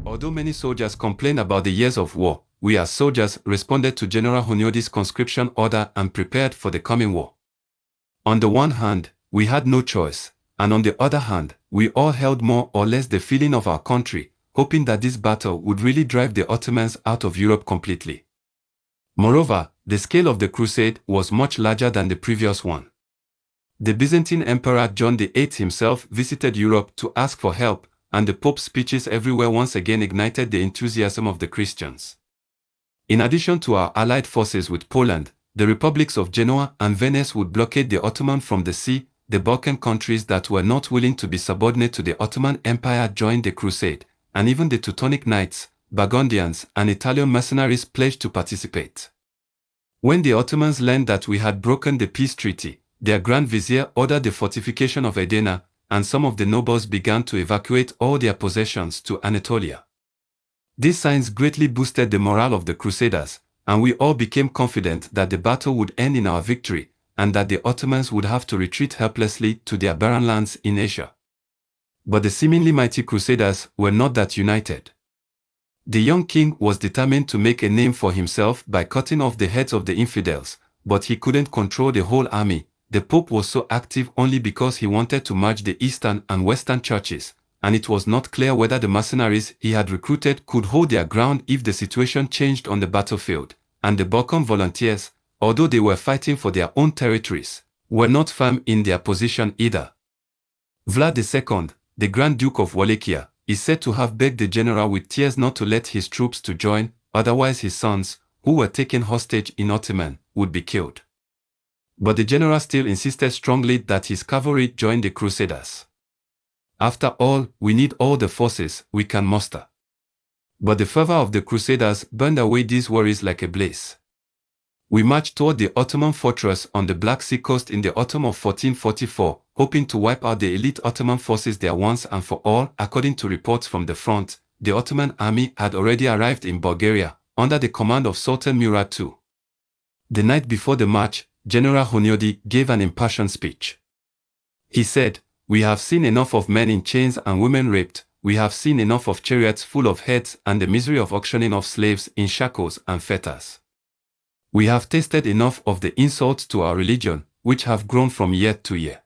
Although many soldiers complained about the years of war, we as soldiers responded to General Hunyadi's conscription order and prepared for the coming war. On the one hand, we had no choice, and on the other hand, we all held more or less the feeling of our country, hoping that this battle would really drive the Ottomans out of Europe completely. Moreover, the scale of the crusade was much larger than the previous one. The Byzantine Emperor John VIII himself visited Europe to ask for help, and the Pope's speeches everywhere once again ignited the enthusiasm of the Christians. In addition to our allied forces with Poland, the republics of Genoa and Venice would blockade the Ottoman from the sea. The Balkan countries that were not willing to be subordinate to the Ottoman Empire joined the crusade, and even the Teutonic Knights, Burgundians, and Italian mercenaries pledged to participate. When the Ottomans learned that we had broken the peace treaty, their Grand Vizier ordered the fortification of Edena, and some of the nobles began to evacuate all their possessions to Anatolia. These signs greatly boosted the morale of the Crusaders, and we all became confident that the battle would end in our victory, and that the Ottomans would have to retreat helplessly to their barren lands in Asia. But the seemingly mighty Crusaders were not that united. The young king was determined to make a name for himself by cutting off the heads of the infidels, but he couldn't control the whole army. The Pope was so active only because he wanted to merge the Eastern and Western churches, and it was not clear whether the mercenaries he had recruited could hold their ground if the situation changed on the battlefield, and the Balkan volunteers, although they were fighting for their own territories, were not firm in their position either. Vlad II, the Grand Duke of Wallachia, is said to have begged the general with tears not to let his troops to join, otherwise his sons, who were taken hostage in Ottoman, would be killed. But the general still insisted strongly that his cavalry join the Crusaders. After all, we need all the forces we can muster. But the fervor of the Crusaders burned away these worries like a blaze. We marched toward the Ottoman fortress on the Black Sea coast in the autumn of 1444, hoping to wipe out the elite Ottoman forces there once and for all. According to reports from the front, the Ottoman army had already arrived in Bulgaria, under the command of Sultan Murad II. The night before the march, General Hunyadi gave an impassioned speech. He said, "We have seen enough of men in chains and women raped. We have seen enough of chariots full of heads and the misery of auctioning off slaves in shackles and fetters. We have tasted enough of the insults to our religion, which have grown from year to year.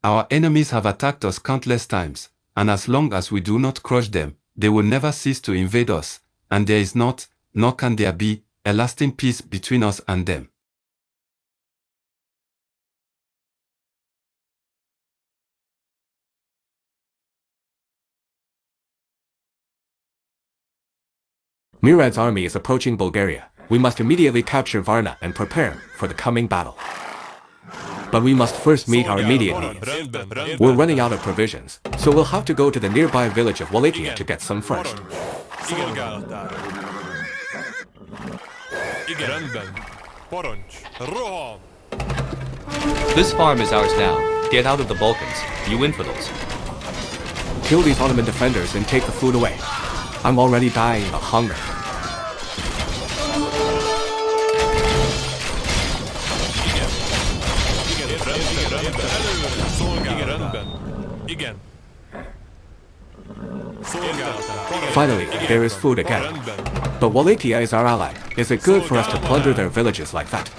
Our enemies have attacked us countless times, and as long as we do not crush them, they will never cease to invade us, and there is not, nor can there be, a lasting peace between us and them." Murad's army is approaching Bulgaria. We must immediately capture Varna and prepare for the coming battle. But we must first meet our immediate needs. We're running out of provisions, so we'll have to go to the nearby village of Wallachia to get some first. This farm is ours now. Get out of the Balkans, you infidels. Kill these Ottoman defenders and take the food away. I'm already dying of hunger. Finally, there is food again. But Wallachia is our ally. Is it good for us to plunder their villages like that?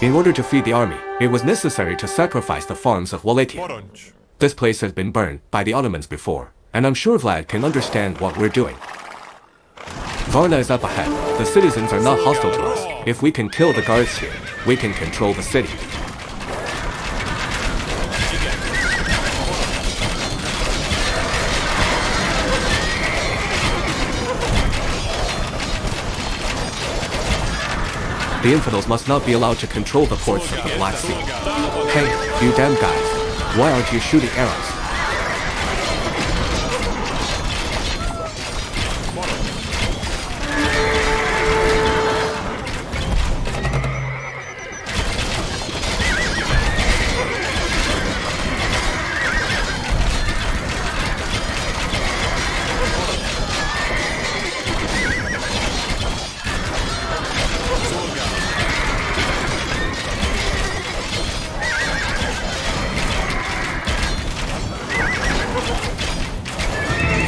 In order to feed the army, it was necessary to sacrifice the farms of Wallachia. This place has been burned by the Ottomans before, and I'm sure Vlad can understand what we're doing. Varna is up ahead. The citizens are not hostile to us. If we can kill the guards here, we can control the city. The infidels must not be allowed to control the ports of the Black Sea. Hey, you damn guys. Why aren't you shooting arrows?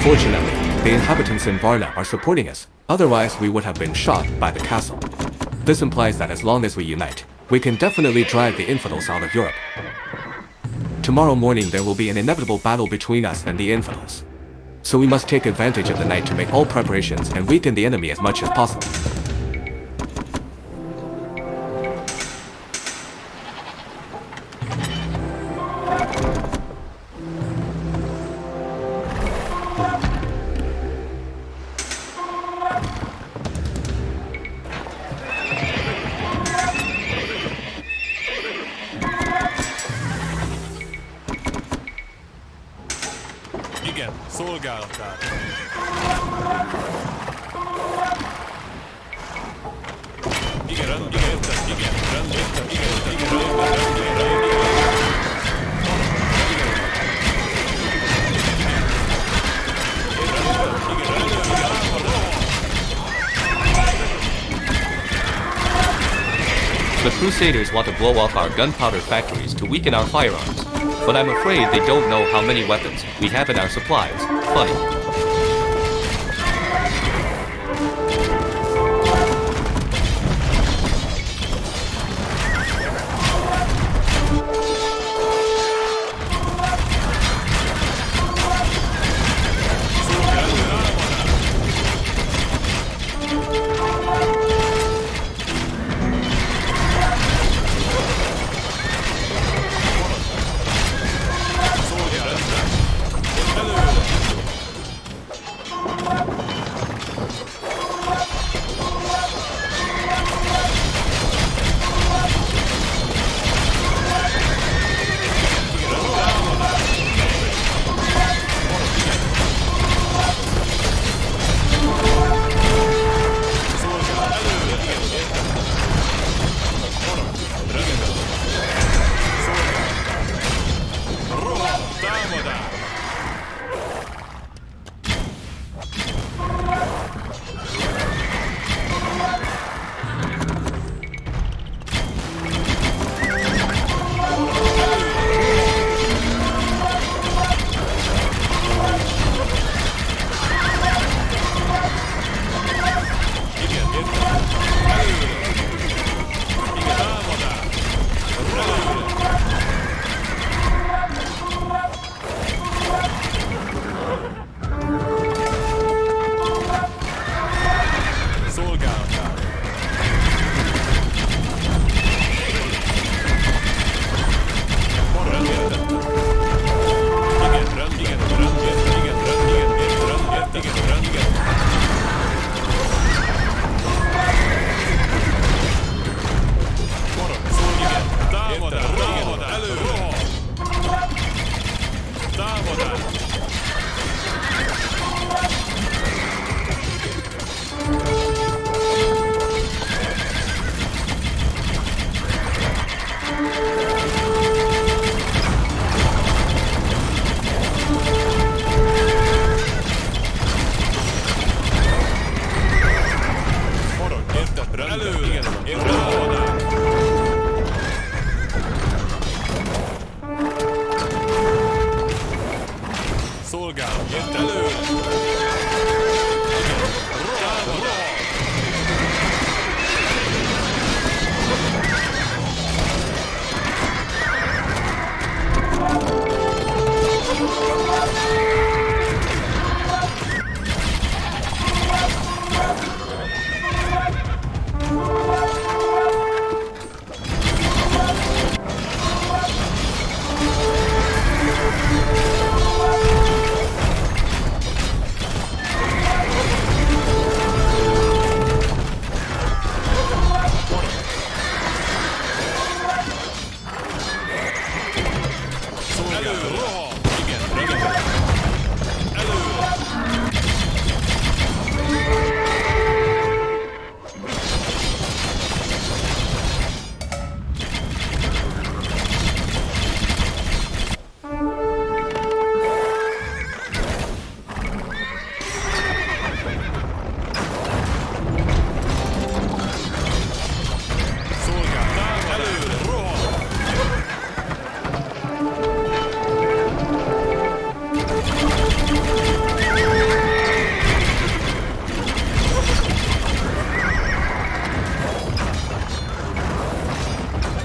Fortunately, the inhabitants in Varna are supporting us, otherwise we would have been shot by the castle. This implies that as long as we unite, we can definitely drive the infidels out of Europe. Tomorrow morning there will be an inevitable battle between us and the infidels. So we must take advantage of the night to make all preparations and weaken the enemy as much as possible. Igen, szolgálatát. Igen, rend, igen, igen, rend, igen. The Crusaders want to blow off our gunpowder factories to weaken our firearms, but I'm afraid they don't know how many weapons we have in our supplies. Funny.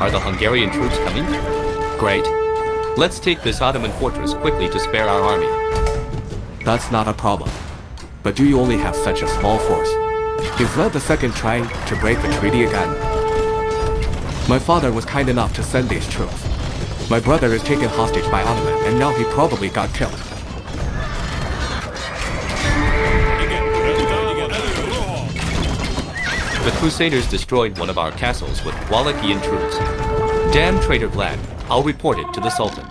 Are the Hungarian troops coming? Great. Let's take this Ottoman fortress quickly to spare our army. That's not a problem. But do you only have such a small force? Is Vlad II trying to break the treaty again? My father was kind enough to send these troops. My brother is taken hostage by Ottoman, and now he probably got killed. The Crusaders destroyed one of our castles with Wallachian troops. Damn traitor Vlad. I'll report it to the Sultan.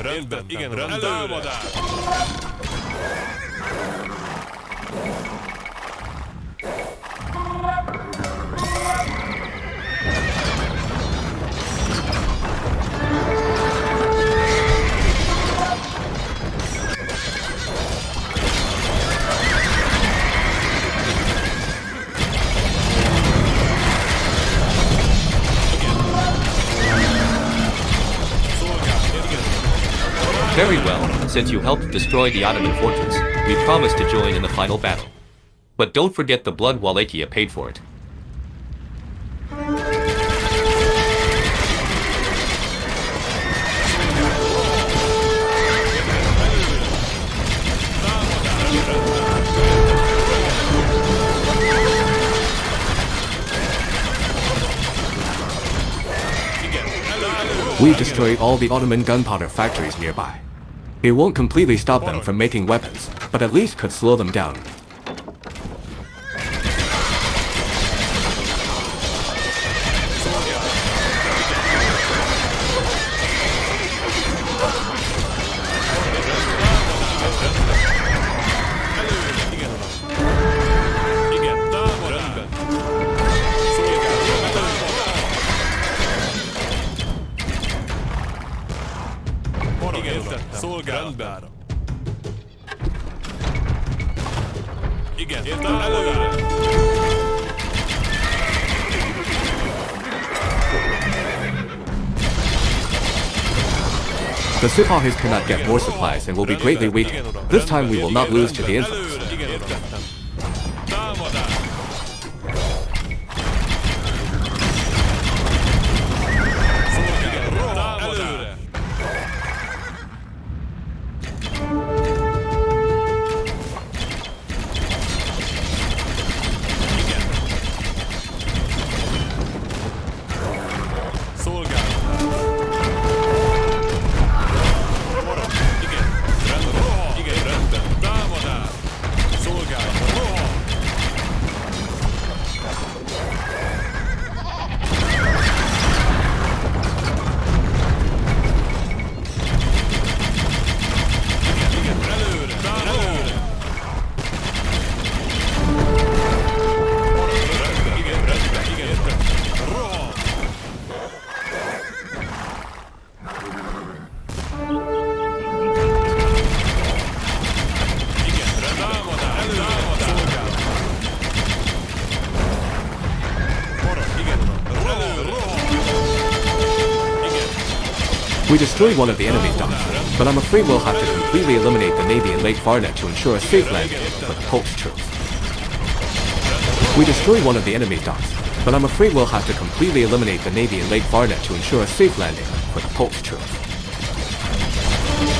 Rendben, igen, támadás! Very well, since you helped destroy the Ottoman fortress, we promise to join in the final battle. But don't forget the blood Wallachia paid for it. We destroyed all the Ottoman gunpowder factories nearby. It won't completely stop them from making weapons, but at least could slow them down. Szolgálatbára. Igen, értem, előre! The Sipahis cannot get more supplies and will be greatly weakened. This time we will not lose to the infants. Előre, igen, értettem. Támadás! Szolgálat, előre! We destroyed one of the enemy's docks, but I'm afraid we'll have to completely eliminate the navy in Lake Varna to ensure a safe landing for the Pope's troops. We destroyed one of the enemy's docks, but I'm afraid we'll have to completely eliminate the navy in Lake Varna to ensure a safe landing for the Pope's troops.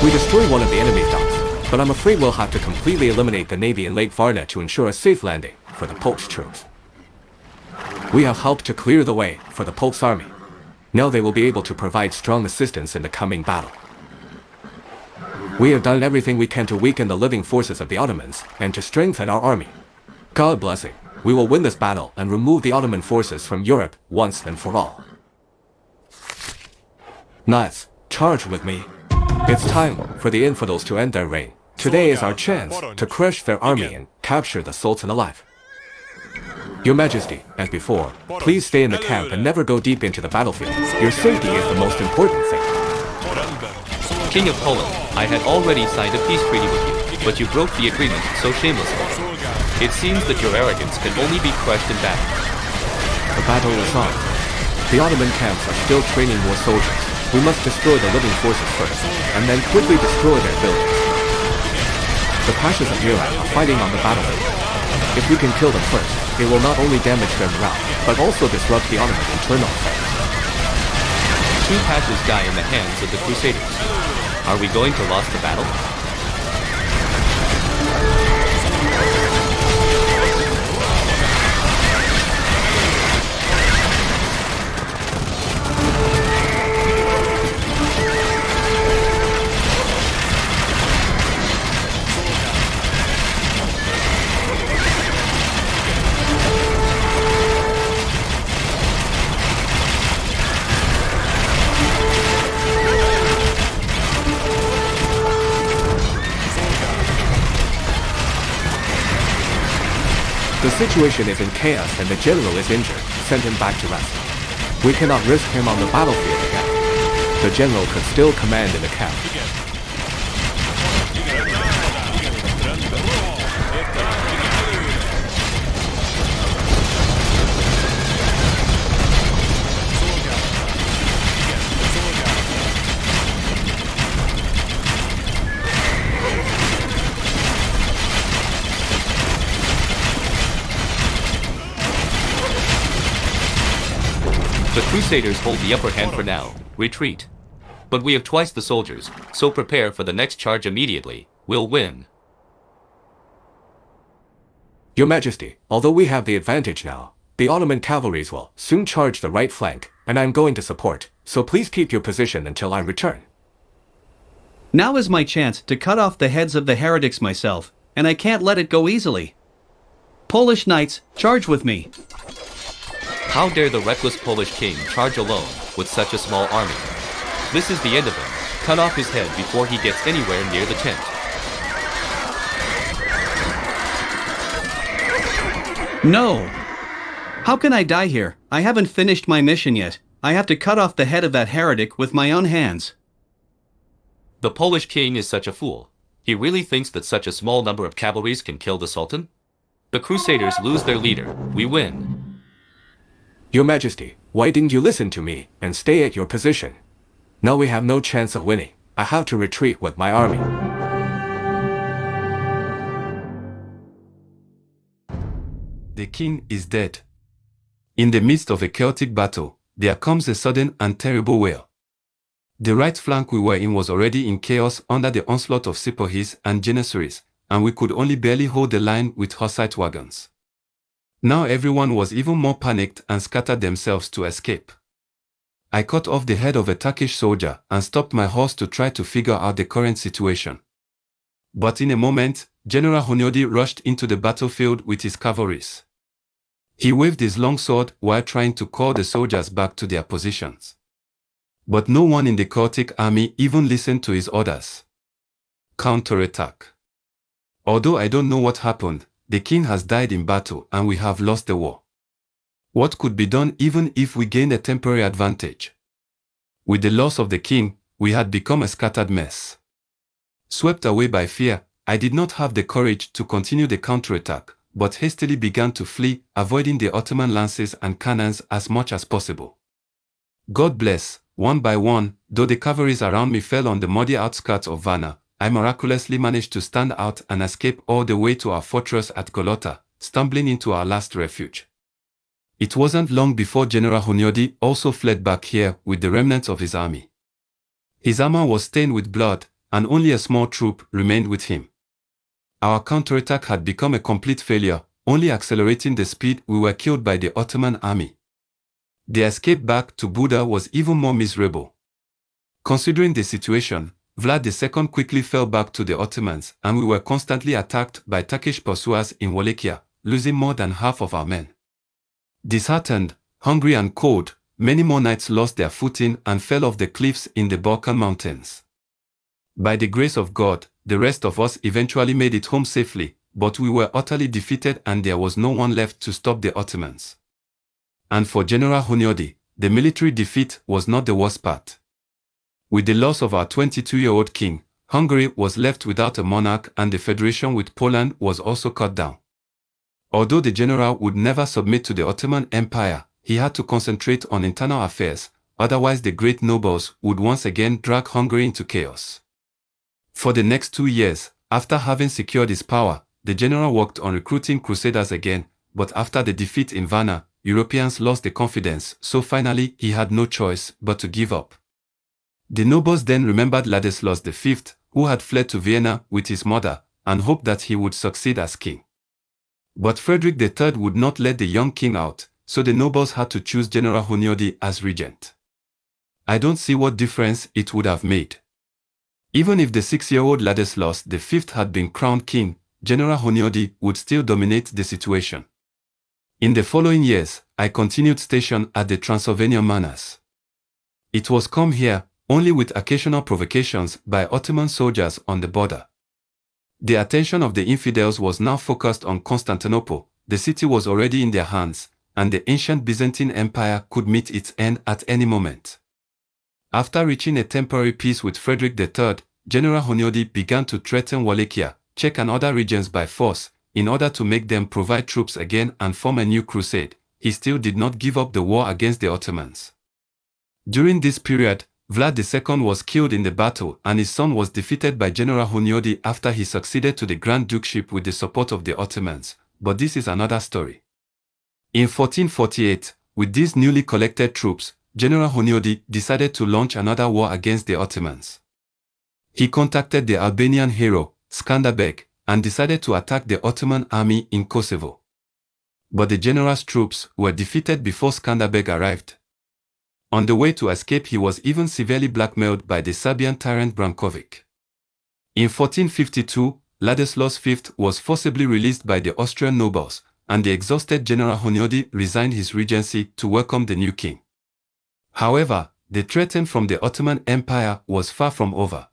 We destroyed one of the enemy's docks, but I'm afraid we'll have to completely eliminate the navy in Lake Varna to ensure a safe landing for the Pope's troops. We have helped to clear the way for the Pope's army. Now they will be able to provide strong assistance in the coming battle. We have done everything we can to weaken the living forces of the Ottomans and to strengthen our army. God blessing, we will win this battle and remove the Ottoman forces from Europe once and for all. Knights, charge with me. It's time for the infidels to end their reign. Today is our chance to crush their army and capture the Sultan alive. Your Majesty, as before, please stay in the camp and never go deep into the battlefield. Your safety is the most important thing. King of Poland, I had already signed a peace treaty with you, but you broke the agreement so shamelessly. It seems that your arrogance can only be crushed in battle. The battle is on. The Ottoman camps are still training more soldiers. We must destroy the living forces first, and then quickly destroy their buildings. The Pashas of Europe are fighting on the battlefield. If we can kill them first, it will not only damage their morale, but also disrupt the Ottoman internal affairs. 2 Pashas die in the hands of the Crusaders. Are we going to lose the battle? The situation is in chaos and the general is injured. Send him back to rest. We cannot risk him on the battlefield again. The general could still command in the camp. The Crusaders hold the upper hand for now. Retreat. But we have twice the soldiers, so prepare for the next charge immediately. We'll win. Your Majesty, although we have the advantage now, the Ottoman cavalries will soon charge the right flank, and I'm going to support, so please keep your position until I return. Now is my chance to cut off the heads of the heretics myself, and I can't let it go easily. Polish knights, charge with me. How dare the reckless Polish king charge alone with such a small army? This is the end of him. Cut off his head before he gets anywhere near the tent. No! How can I die here? I haven't finished my mission yet. I have to cut off the head of that heretic with my own hands. The Polish king is such a fool. He really thinks that such a small number of cavalries can kill the Sultan? The Crusaders lose their leader. We win. Your Majesty, why didn't you listen to me and stay at your position? Now we have no chance of winning. I have to retreat with my army. The king is dead. In the midst of a chaotic battle, there comes a sudden and terrible wail. The right flank we were in was already in chaos under the onslaught of Sepoys and Janissaries, and we could only barely hold the line with Hussite wagons. Now everyone was even more panicked and scattered themselves to escape. I cut off the head of a Turkish soldier and stopped my horse to try to figure out the current situation. But in a moment, General Hunyadi rushed into the battlefield with his cavalries. He waved his long sword while trying to call the soldiers back to their positions. But no one in the chaotic army even listened to his orders. Counterattack. Although I don't know what happened, the king has died in battle and we have lost the war. What could be done even if we gained a temporary advantage? With the loss of the king, we had become a scattered mess. Swept away by fear, I did not have the courage to continue the counterattack, but hastily began to flee, avoiding the Ottoman lances and cannons as much as possible. God bless, one by one, though the cavalries around me fell on the muddy outskirts of Varna, I miraculously managed to stand out and escape all the way to our fortress at Golota, stumbling into our last refuge. It wasn't long before General Hunyadi also fled back here with the remnants of his army. His armor was stained with blood, and only a small troop remained with him. Our counterattack had become a complete failure, only accelerating the speed we were killed by the Ottoman army. The escape back to Buda was even more miserable. Considering the situation, Vlad II quickly fell back to the Ottomans, and we were constantly attacked by Turkish pursuers in Wallachia, losing more than half of our men. Disheartened, hungry and cold, many more knights lost their footing and fell off the cliffs in the Balkan mountains. By the grace of God, the rest of us eventually made it home safely, but we were utterly defeated and there was no one left to stop the Ottomans. And for General Hunyadi, the military defeat was not the worst part. With the loss of our 22-year-old king, Hungary was left without a monarch and the federation with Poland was also cut down. Although the general would never submit to the Ottoman Empire, he had to concentrate on internal affairs, otherwise the great nobles would once again drag Hungary into chaos. For the next 2 years, after having secured his power, the general worked on recruiting crusaders again, but after the defeat in Varna, Europeans lost the confidence, so finally he had no choice but to give up. The nobles then remembered Ladislaus V, who had fled to Vienna with his mother, and hoped that he would succeed as king. But Frederick III would not let the young king out, so the nobles had to choose General Hunyadi as regent. I don't see what difference it would have made. Even if the 6-year-old Ladislaus V had been crowned king, General Hunyadi would still dominate the situation. In the following years, I continued stationed at the Transylvanian manors. It was come here, only with occasional provocations by Ottoman soldiers on the border. The attention of the infidels was now focused on Constantinople, the city was already in their hands, and the ancient Byzantine Empire could meet its end at any moment. After reaching a temporary peace with Frederick III, General Hunyadi began to threaten Wallachia, Czech and other regions by force, in order to make them provide troops again and form a new crusade. He still did not give up the war against the Ottomans. During this period, Vlad II was killed in the battle and his son was defeated by General Hunyadi after he succeeded to the Grand Dukeship with the support of the Ottomans, but this is another story. In 1448, with these newly collected troops, General Hunyadi decided to launch another war against the Ottomans. He contacted the Albanian hero, Skanderbeg, and decided to attack the Ottoman army in Kosovo. But the general's troops were defeated before Skanderbeg arrived. On the way to escape, he was even severely blackmailed by the Serbian tyrant Brankovic. In 1452, Ladislaus V was forcibly released by the Austrian nobles, and the exhausted General Hunyadi resigned his regency to welcome the new king. However, the threat from the Ottoman Empire was far from over.